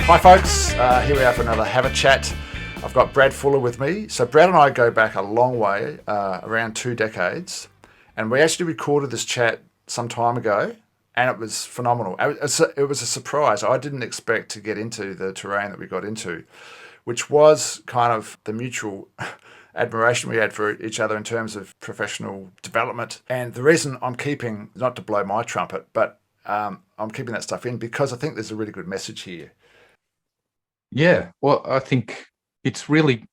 Hi folks, here we are for another Have a Chat. I've got Brad Fuller with me. So Brad and I go back a long way, around 2 decades, and we actually recorded this chat some time ago, and it was phenomenal. It was a surprise. I didn't expect to get into the terrain that we got into, which was kind of the mutual admiration we had for each other in terms of professional development. And the reason I'm keeping, not to blow my trumpet, but I'm keeping that stuff in because I think there's a really good message here. Yeah, well, I think it's really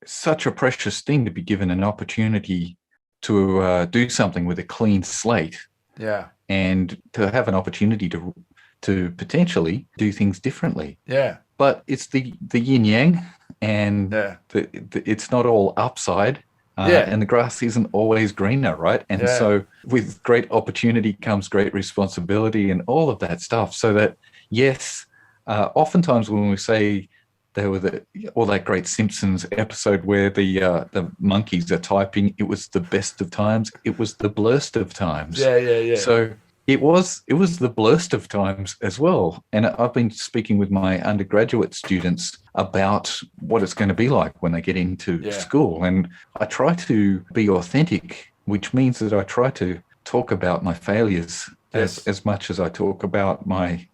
such a precious thing to be given an opportunity to do something with a clean slate. Yeah. And to have an opportunity to potentially do things differently. Yeah. But it's the yin yang, and it's not all upside. And the grass isn't always greener, right? And so with great opportunity comes great responsibility and all of that stuff. So that, yes, oftentimes when we say there were all that great Simpsons episode where the monkeys are typing, it was the best of times, it was the blurst of times. Yeah. So it was the blurst of times as well. And I've been speaking with my undergraduate students about what it's going to be like when they get into school. And I try to be authentic, which means that I try to talk about my failures as much as I talk about my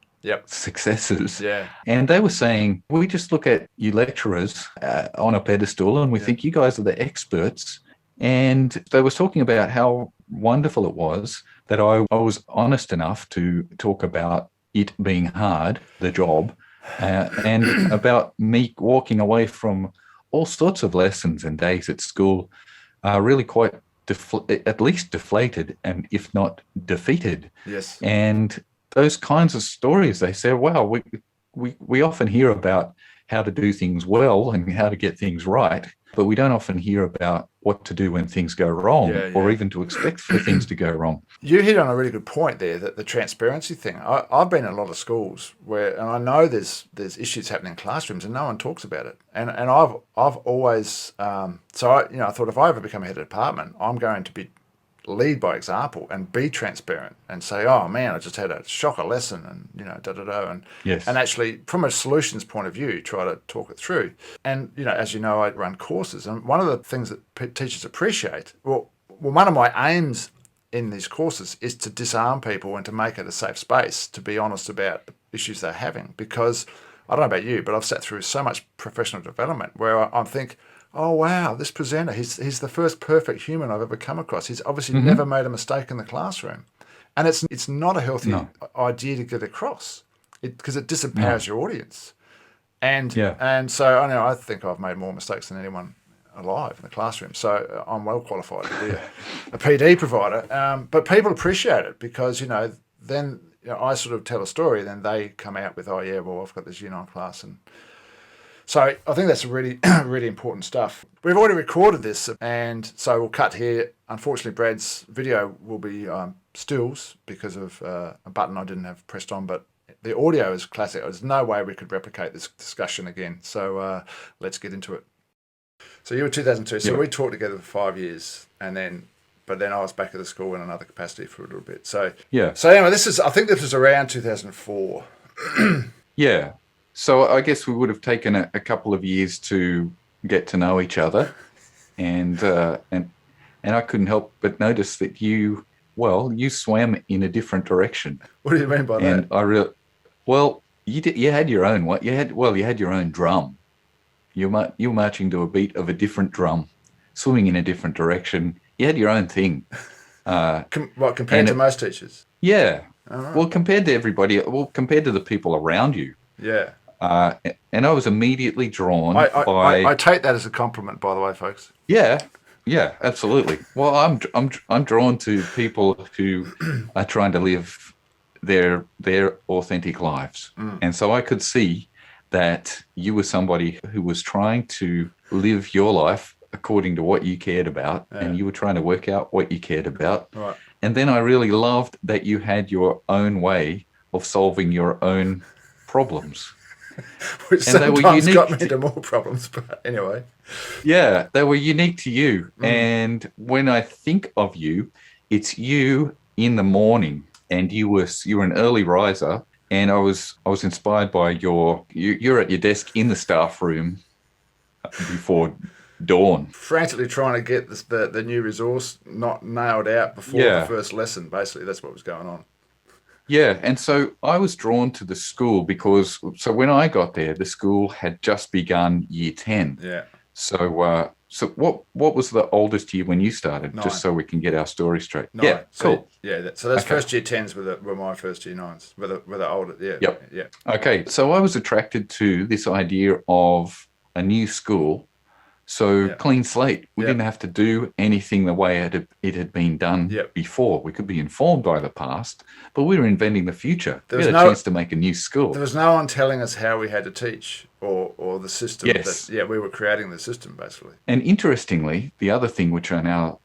successes. Yeah. And they were saying, we just look at you lecturers on a pedestal and we think you guys are the experts. And they were talking about how wonderful it was that I was honest enough to talk about it being hard, the job, and about me walking away from all sorts of lessons and days at school, really quite at least deflated, and if not defeated. Yes. And those kinds of stories, they say, wow, we often hear about how to do things well and how to get things right, but we don't often hear about what to do when things go wrong, or even to expect for things to go wrong. You hit on a really good point there, that the transparency thing. I've been in a lot of schools and I know there's issues happening in classrooms and no one talks about it. And I've always I thought if I ever become a head of department, I'm going to lead by example and be transparent and say, oh man, I just had a shocker lesson and, and actually from a solutions point of view, try to talk it through. And, as you know, I run courses, and one of the things that teachers appreciate, one of my aims in these courses is to disarm people and to make it a safe space to be honest about the issues they're having. Because I don't know about you, but I've sat through so much professional development where I think, oh wow, this presenter, he's the first perfect human I've ever come across. He's obviously never made a mistake in the classroom. And it's not a healthy idea to get across, because it disempowers your audience. And so I think I've made more mistakes than anyone alive in the classroom. So I'm well qualified to be a PD provider. But people appreciate it because, then I sort of tell a story, then they come out with, oh yeah, well, I've got this year 9 class. And so I think that's really, really important stuff. We've already recorded this, and so we'll cut here. Unfortunately, Brad's video will be stills because of a button I didn't have pressed on, but the audio is classic. There's no way we could replicate this discussion again. So let's get into it. So you were 2002. So we talked together for 5 years, but then I was back at the school in another capacity for a little bit. So So anyway, I think this was around 2004. Yeah. So I guess we would have taken a couple of years to get to know each other, and I couldn't help but notice that you swam in a different direction. What do you mean by that? And you had your own what? You had your own drum. You were marching to a beat of a different drum, swimming in a different direction. You had your own thing. Compared to most teachers? Yeah. Right. Well, compared to everybody. Well, compared to the people around you. Yeah. And I was immediately drawn I take that as a compliment, by the way, folks. Yeah, absolutely. Well, I'm drawn to people who are trying to live their authentic lives, and so I could see that you were somebody who was trying to live your life according to what you cared about, and you were trying to work out what you cared about. Right. And then I really loved that you had your own way of solving your own problems. Which sometimes got me into more problems, but anyway. Yeah, they were unique to you. And when I think of you, it's you in the morning, and you were an early riser, And I was inspired by you're at your desk in the staff room before dawn. Frantically trying to get the new resource not nailed out before the Yeah. first lesson. Basically, that's what was going on. Yeah. And so I was drawn to the school because so when I got there, the school had just begun year 10. Yeah, So what was the oldest year when you started? Just 9. so we can get our story straight. 9. Yeah, So, cool. yeah, so those Okay. first year 10s were my first year 9s. Were the older, yeah, Yep. yeah, Okay. So I was attracted to this idea of a new school. So yeah, clean slate. We yeah, didn't have to do anything the way it had been done yeah. before. We could be informed by the past, but we were inventing the future. There We was had a no chance to make a new school. there was no one telling us how we had to teach or the system Yes. that, yeah, we were creating the system basically. And interestingly, the other thing which I now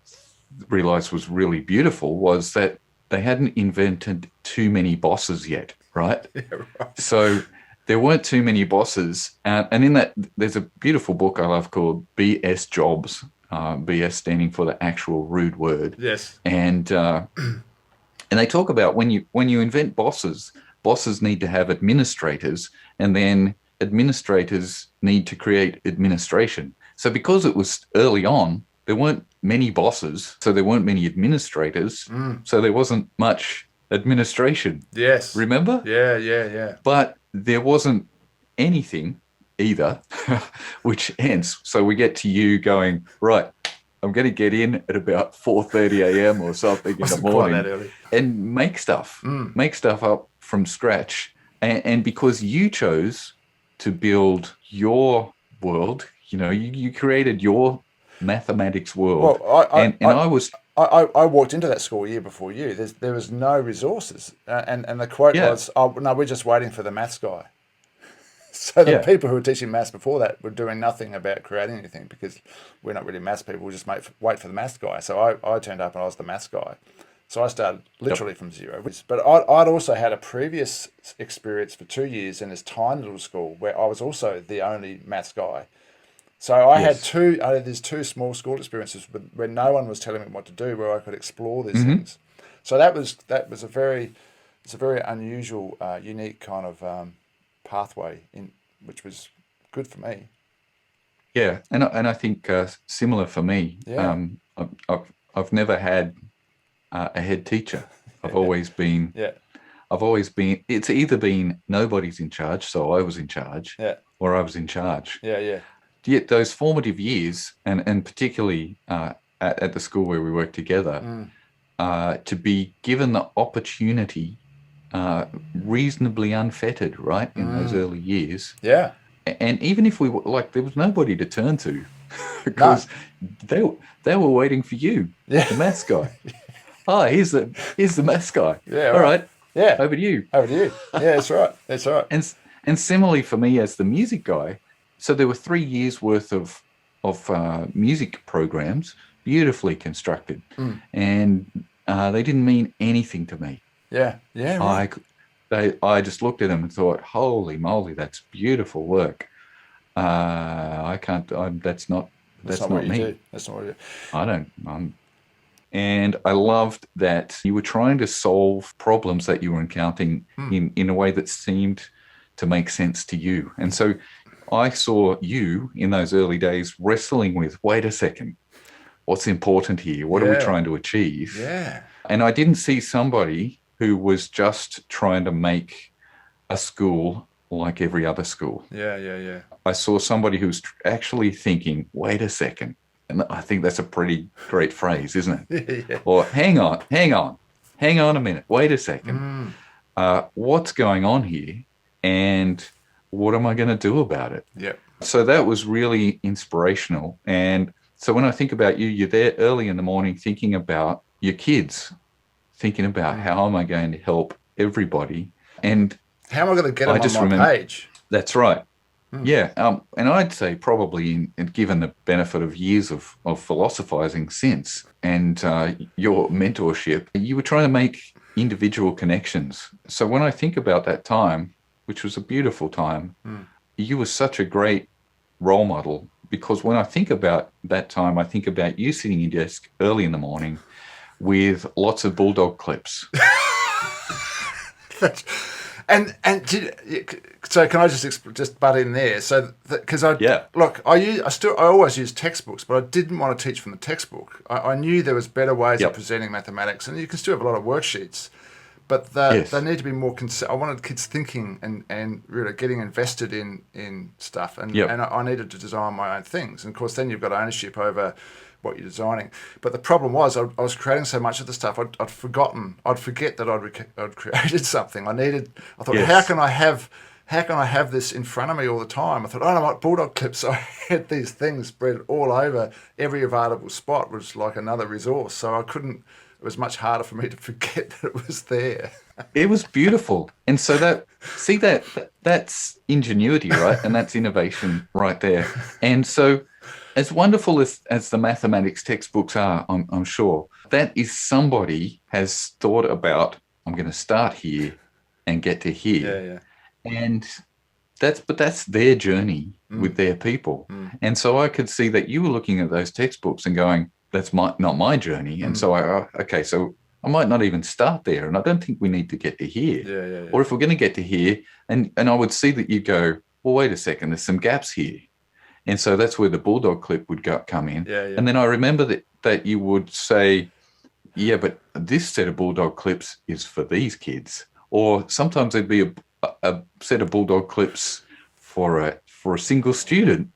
realized was really beautiful was that they hadn't invented too many bosses yet, right? Yeah, right. So there weren't too many bosses. And in that, there's a beautiful book I love called BS Jobs, BS standing for the actual rude word. Yes. And they talk about when you invent bosses, bosses need to have administrators, and then administrators need to create administration. So because it was early on, there weren't many bosses, so there weren't many administrators, so there wasn't much administration. Yes. Remember? Yeah, yeah, yeah. But there wasn't anything either, which ends. So we get to you going, right, I'm going to get in at about 4:30 a.m. or something in the Wasn't quite morning that early. and make stuff up from scratch. And because you chose to build your world, you created your mathematics world. Well, I walked into that school a year before you. There was no resources, and the quote Yeah. was, "Oh no, we're just waiting for the maths guy." So the Yeah. people who were teaching maths before that were doing nothing about creating anything because we're not really maths people. We just wait for the maths guy. So I turned up and I was the maths guy. So I started literally from zero. But I'd also had a previous experience for 2 years in this tiny little school where I was also the only maths guy. So I had these two small school experiences where no one was telling me what to do, where I could explore these things. So that was a very unusual, unique kind of pathway which was good for me. Yeah, and I think similar for me. Yeah. I've never had a head teacher. I've always been. Yeah. It's either been nobody's in charge, so I was in charge, Yeah. or I was in charge. Yeah. Yeah. Yet those formative years, and particularly at the school where we worked together, to be given the opportunity, reasonably unfettered, right, in those early years. Yeah. And even if we were like, there was nobody to turn to because they were waiting for you, the maths guy. Oh, here's the maths guy. Yeah. All right. Yeah. Over to you. Over to you. Yeah, that's right. That's right. And similarly for me as the music guy, so there were 3 years worth of music programs, beautifully constructed, and they didn't mean anything to me. Yeah. Yeah. Right. I just looked at them and thought, holy moly, that's beautiful work. I can't. That's not what you me. do. That's not what you do. I don't. And I loved that you were trying to solve problems that you were encountering in a way that seemed to make sense to you. And so I saw you in those early days wrestling with, wait a second, what's important here? What are we trying to achieve? Yeah. And I didn't see somebody who was just trying to make a school like every other school. Yeah. Yeah. Yeah. I saw somebody who's actually thinking, wait a second. And I think that's a pretty great phrase, isn't it? Yeah. Or hang on a minute, wait a second. What's going on here? And what am I going to do about it? Yeah. So that was really inspirational. And so when I think about you, you're there early in the morning thinking about your kids, thinking about how am I going to help everybody? And how am I going to get them on my page? That's right. Yeah. And I'd say probably given the benefit of years of philosophizing since and your mentorship, you were trying to make individual connections. So when I think about that time, which was a beautiful time, you were such a great role model, because when I think about that time, I think about you sitting in your desk early in the morning with lots of bulldog clips. So can I just butt in there? So because I always use textbooks, but I didn't want to teach from the textbook. I knew there was better ways of presenting mathematics, and you can still have a lot of worksheets, but they need to be more. I wanted kids thinking and really getting invested in stuff, and I needed to design my own things. And of course, then you've got ownership over what you're designing. But the problem was I was creating so much of the stuff I'd forget that I'd created something. I thought, how can I have this in front of me all the time? I thought, oh, no, what bulldog clips. So I had these things spread all over. Every available spot was like another resource. So I couldn't. It was much harder for me to forget that it was there. It was beautiful. And so that's ingenuity, right? And that's innovation right there. And so as wonderful as the mathematics textbooks are, I'm sure, that is somebody has thought about, I'm going to start here and get to here. Yeah. And that's their journey with their people. And so I could see that you were looking at those textbooks and going, that's not my journey. And so so I might not even start there. And I don't think we need to get to here. Yeah. Or if we're going to get to here, and I would see that you go, well, wait a second, there's some gaps here. And so that's where the bulldog clip would come in. Yeah. And then I remember that you would say, yeah, but this set of bulldog clips is for these kids. Or sometimes there'd be a set of bulldog clips for a single student.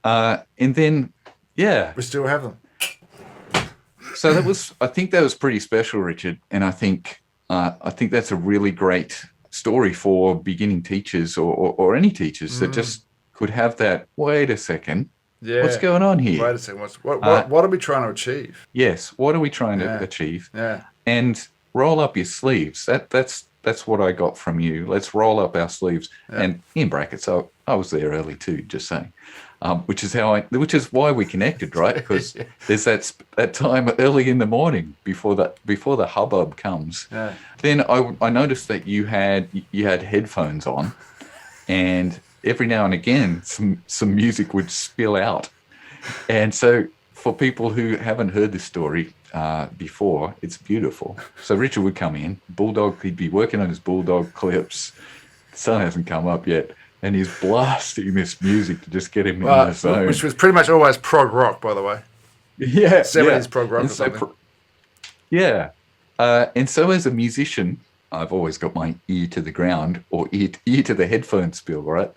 And then, we still have them. So I think that was pretty special, Richard. And I think that's a really great story for beginning teachers or any teachers that just could have that. Wait a second. Yeah. What's going on here? Wait a second. What are we trying to achieve? Yes. What are we trying to achieve? Yeah. And roll up your sleeves. That's what I got from you. Let's roll up our sleeves. Yeah. And in brackets, I was there early too, just saying. Which is why we connected, right? Because there's that time early in the morning before the hubbub comes. Yeah. Then I noticed that you had headphones on, and every now and again some music would spill out. And so for people who haven't heard this story before, it's beautiful. So Richard would come in, he'd be working on his bulldog clips. The sun hasn't come up yet. And he's blasting this music to just get him in the zone. Which was pretty much always prog rock, by the way. Yeah. 70s prog rock or something. And so as a musician, I've always got my ear to the ground or ear to the headphone spill, right?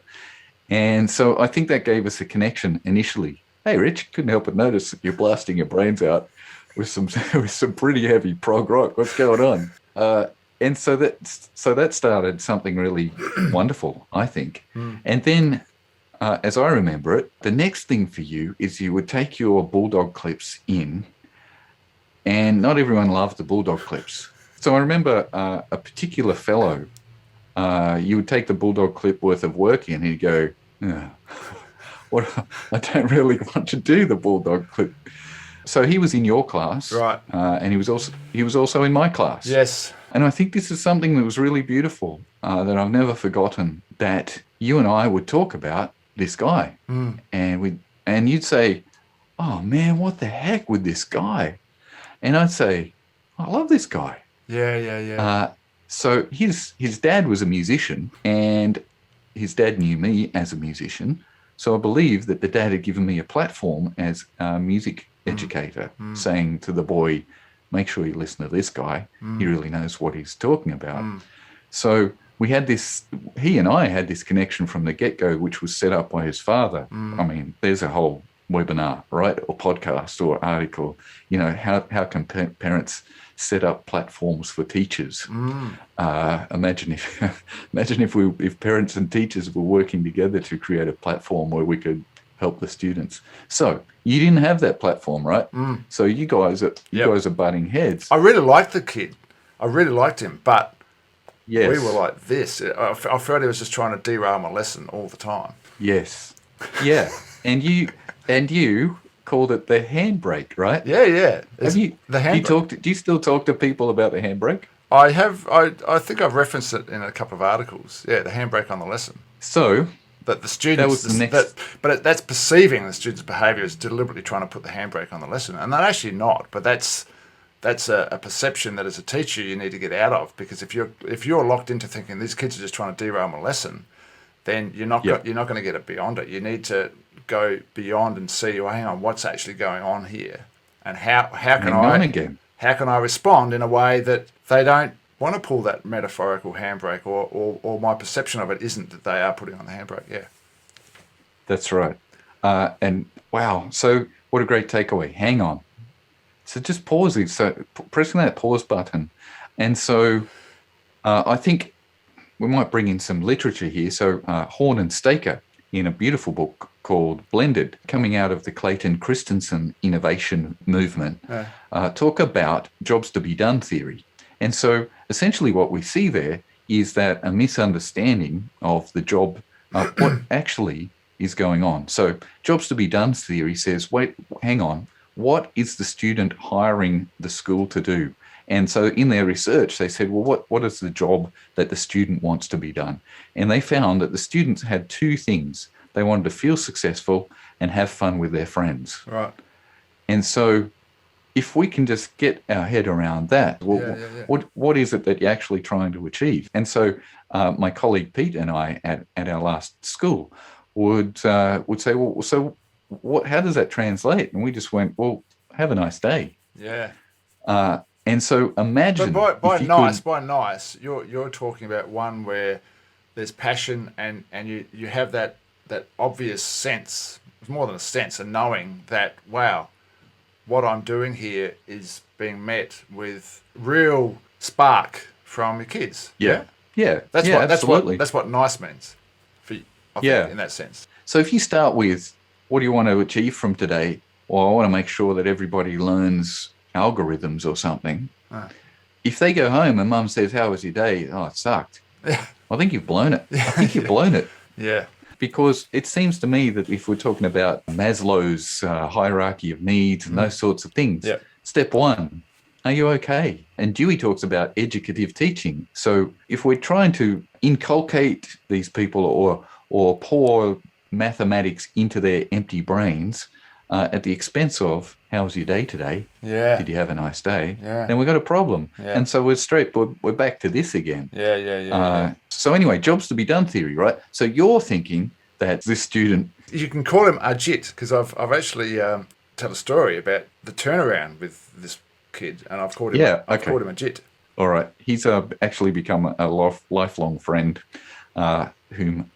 And so I think that gave us a connection initially. Hey, Rich, couldn't help but notice that you're blasting your brains out with some pretty heavy prog rock. What's going on? And so that started something really wonderful, I think. And then, as I remember it, the next thing for you is you would take your bulldog clips in, and not everyone loved the bulldog clips. So I remember a particular fellow, you would take the bulldog clip worth of work in, and he'd go, I don't really want to do the bulldog clip. So he was in your class, right? And he was also in my class. Yes. And I think this is something that was really beautiful that I've never forgotten. That you and I would talk about this guy, and you'd say, "Oh man, what the heck with this guy?" And I'd say, "I love this guy." Yeah. So his dad was a musician, and his dad knew me as a musician. So I believe that the dad had given me a platform as a music educator, saying to the boy, make sure you listen to this guy. He really knows what he's talking about. So he and I had this connection from the get-go, which was set up by his father. I mean, there's a whole webinar, right? Or podcast or article, how can parents set up platforms for teachers? Imagine if parents and teachers were working together to create a platform where we could help the students. So you didn't have that platform, right? So you guys are butting heads. I really liked the kid. I really liked him, but yes, we were like this. I felt he was just trying to derail my lesson all the time. Yes. Yeah. and you called it the handbrake, right? Yeah. Have you the handbrake? Do you still talk to people about the handbrake? I have. I think I've referenced it in a couple of articles. Yeah, the handbrake on the lesson. So that the students, but that's perceiving the student's behaviour as deliberately trying to put the handbrake on the lesson, and they're actually not. But that's that's a perception that as a teacher you need to get out of, because if you're locked into thinking these kids are just trying to derail my lesson, then you're not going to get it beyond it. You need to go beyond and see, well, hang on, what's actually going on here, and how can I respond in a way that they don't want to pull that metaphorical handbrake, or my perception of it isn't that they are putting on the handbrake. Yeah, that's right. And wow, so what a great takeaway. Hang on. So just pausing, so pressing that pause button. And so I think we might bring in some literature here. So Horne and Staker, in a beautiful book called Blended, coming out of the Clayton Christensen innovation movement, talk about jobs to be done theory. And so essentially what we see there is that a misunderstanding of the job, what actually is going on. So jobs to be done theory says, wait, hang on, what is the student hiring the school to do? And so in their research, they said, well, what is the job that the student wants to be done? And they found that the students had two things. They wanted to feel successful and have fun with their friends. Right. And so if we can just get our head around that, what is it that you're actually trying to achieve? And so my colleague Pete and I at our last school would say, well, so how does that translate? And we just went, well, have a nice day. Yeah. And so imagine. But by nice, you're talking about one where there's passion and you have that obvious sense. It's more than a sense, a knowing that, wow, what I'm doing here is being met with real spark from your kids. Yeah. That's what nice means for you, I think, in that sense. So if you start with, what do you want to achieve from today? Well, I want to make sure that everybody learns algorithms or something. If they go home and mum says, how was your day? Oh, it sucked. I think you've blown it. Yeah. Because it seems to me that if we're talking about Maslow's hierarchy of needs and those sorts of things, step one, are you okay? And Dewey talks about educative teaching. So if we're trying to inculcate these people or pour mathematics into their empty brains at the expense of, how was your day today? Yeah. Did you have a nice day? Yeah. Then we've got a problem. Yeah. And so we're back to this again. Yeah. So anyway, jobs to be done theory, right? So you're thinking that this student... You can call him Agit, because I've actually tell a story about the turnaround with this kid, and I've called him Agit. All right. He's actually become a lifelong friend whom,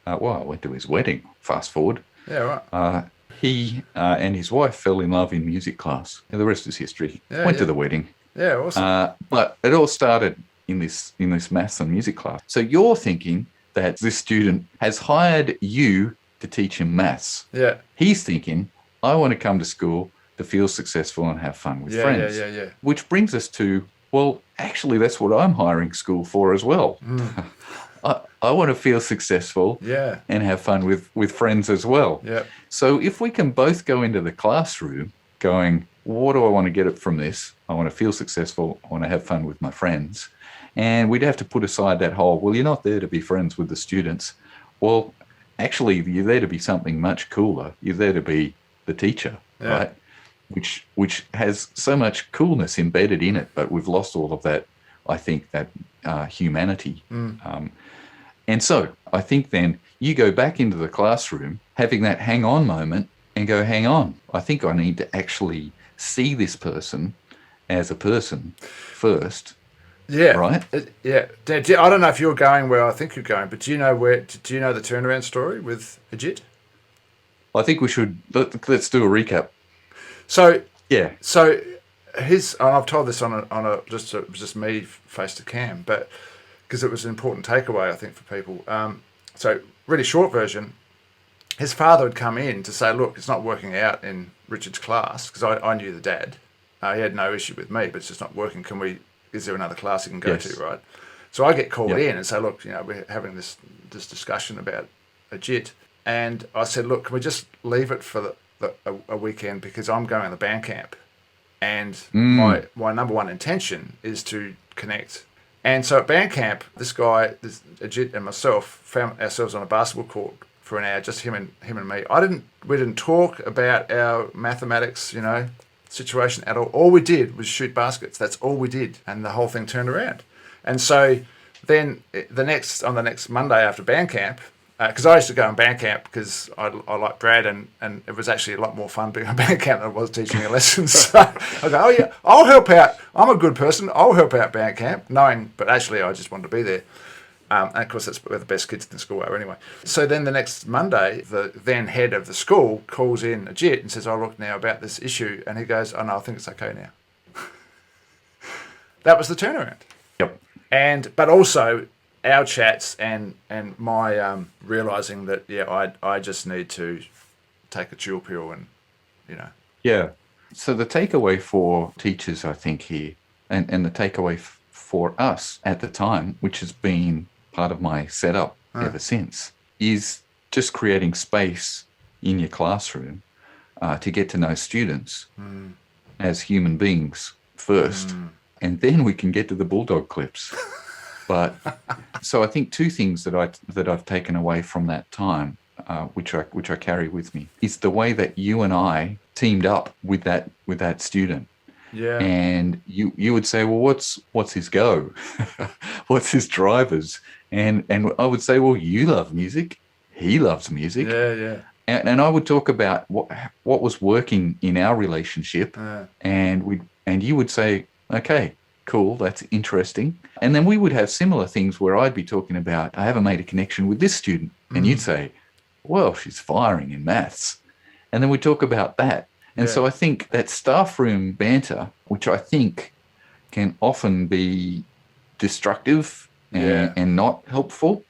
I went to his wedding, fast forward. Yeah, right. He and his wife fell in love in music class. And the rest is history. Went to the wedding. Yeah, awesome. But it all started in this maths and music class. So you're thinking that this student has hired you to teach him maths. Yeah. He's thinking, I want to come to school to feel successful and have fun with friends. Yeah. Which brings us to, well, actually, that's what I'm hiring school for as well. I want to feel successful and have fun with friends as well. Yeah. So if we can both go into the classroom going, what do I want to get from this? I want to feel successful. I want to have fun with my friends. And we'd have to put aside that whole, well, you're not there to be friends with the students. Well, actually, you're there to be something much cooler. You're there to be the teacher, right? Which has so much coolness embedded in it, but we've lost all of that, I think, that humanity. And so I think then you go back into the classroom having that hang on moment and go, hang on, I think I need to actually see this person as a person first. Yeah. Right? I don't know if you're going where I think you're going, but do you know the turnaround story with Agit? I think we should, let's do a recap. So, yeah. So and I've told this on a just me face to cam, but because it was an important takeaway, I think, for people. So really short version, his father had come in to say, look, it's not working out in Richard's class, because I knew the dad. He had no issue with me, but it's just not working. Is there another class he can go to, right? So I get called in and say, look, we're having this discussion about Agit. And I said, look, can we just leave it for a weekend, because I'm going to the band camp. And my number one intention is to connect. And so at band camp, this Agit and myself found ourselves on a basketball court for an hour, just him and me. We didn't talk about our mathematics, situation at all. All we did was shoot baskets. That's all we did, and the whole thing turned around. And so then on the next Monday after band camp, because I used to go on band camp because I like Brad, and it was actually a lot more fun being on band camp than it was teaching me lessons. So I go, oh yeah, I'll help out. I'm a good person. I'll help out band camp, but actually I just wanted to be there. And of course, that's where the best kids in the school are anyway. So then the next Monday, the then head of the school calls in Agit and says, oh, look now about this issue. And he goes, oh, no, I think it's okay now. That was the turnaround. Yep. But also our chats and my realising that, I just need to take a chill pill and, Yeah. So the takeaway for teachers, I think, here, and the takeaway for us at the time, which has been part of my setup ever since, is just creating space in your classroom to get to know students as human beings first, and then we can get to the bulldog clips. But so I think two things that I've taken away from that time, which I carry with me, is the way that you and I teamed up with that student. Yeah. And you would say, well, what's his go? What's his drivers? And I would say, well, you love music. He loves music. Yeah, yeah. And I would talk about what was working in our relationship, and you would say, okay, cool, that's interesting. And then we would have similar things where I'd be talking about, I haven't made a connection with this student, and you'd say, well, she's firing in maths, and then we talk about that. And so I think that staff room banter, which I think can often be destructive and not helpful,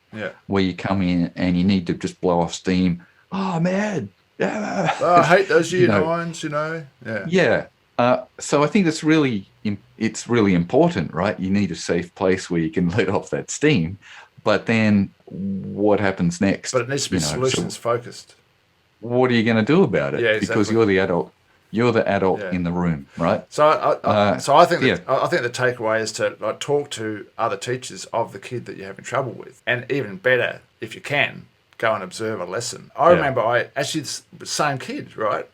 where you come in and you need to just blow off steam. Oh, man. I hate those year nines, Yeah. So I think it's really important, right? You need a safe place where you can let off that steam. But then what happens next? But it needs to be solutions focused. What are you going to do about it? Yeah, exactly. Because you're the adult. You're the adult in the room, right? So I think the takeaway is to talk to other teachers of the kid that you're having trouble with, and even better, if you can, go and observe a lesson. I remember the same kid, right?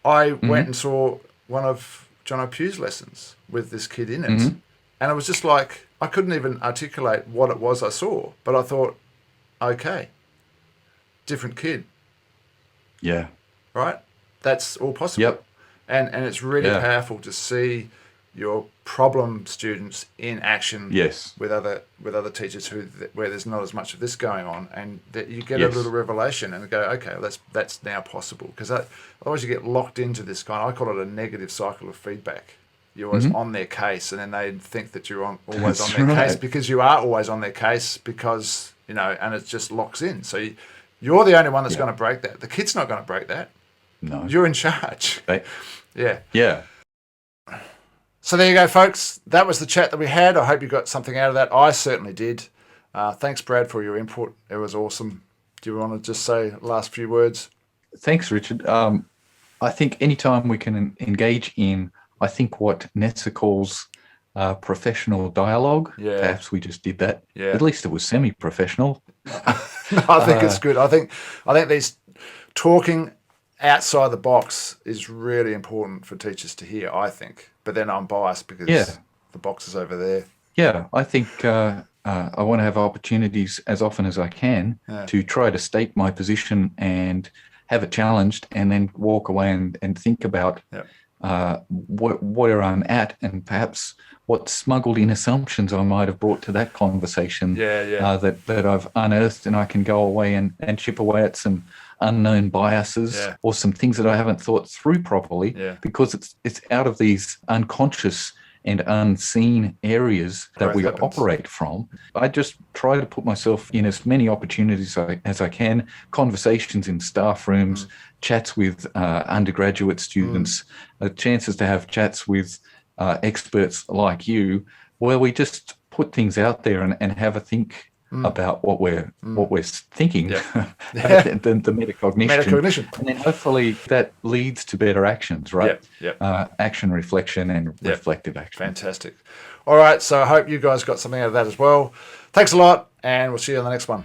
I went and saw one of John O'Pugh's lessons with this kid in it, and it was just like I couldn't even articulate what it was I saw, but I thought, okay, different kid. Yeah. Right? That's all possible. Yep. And it's really powerful to see your problem students in action with other teachers where there's not as much of this going on, and that you get a little revelation and go, okay, that's now possible. Because otherwise you get locked into this I call it a negative cycle of feedback. You're always on their case, and then they think that you're always on their case because you are always on their case because, and it just locks in. So you're the only one that's going to break that. The kid's not going to break that. No. You're in charge. Yeah. Yeah. So there you go, folks. That was the chat that we had. I hope you got something out of that. I certainly did. Thanks, Brad, for your input. It was awesome. Do you want to just say last few words? Thanks, Richard. I think anytime we can engage in, I think what Netzer calls professional dialogue, perhaps we just did that. Yeah. At least it was semi-professional. I think it's good. I think these talking outside the box is really important for teachers to hear, I think. But then I'm biased because the box is over there. Yeah, I think I want to have opportunities as often as I can to try to state my position and have it challenged, and then walk away and think about where I'm at, and perhaps what smuggled in assumptions I might have brought to that conversation that I've unearthed, and I can go away and chip away at some unknown biases or some things that I haven't thought through properly because it's out of these unconscious and unseen areas that we operate from. I just try to put myself in as many opportunities as I can, conversations in staff rooms, chats with undergraduate students, chances to have chats with experts like you, where we just put things out there and have a think about what we're thinking, the metacognition. And then hopefully that leads to better actions, right? Action, reflection, and reflective action. Fantastic. All right, so I hope you guys got something out of that as well. Thanks a lot, and we'll see you on the next one.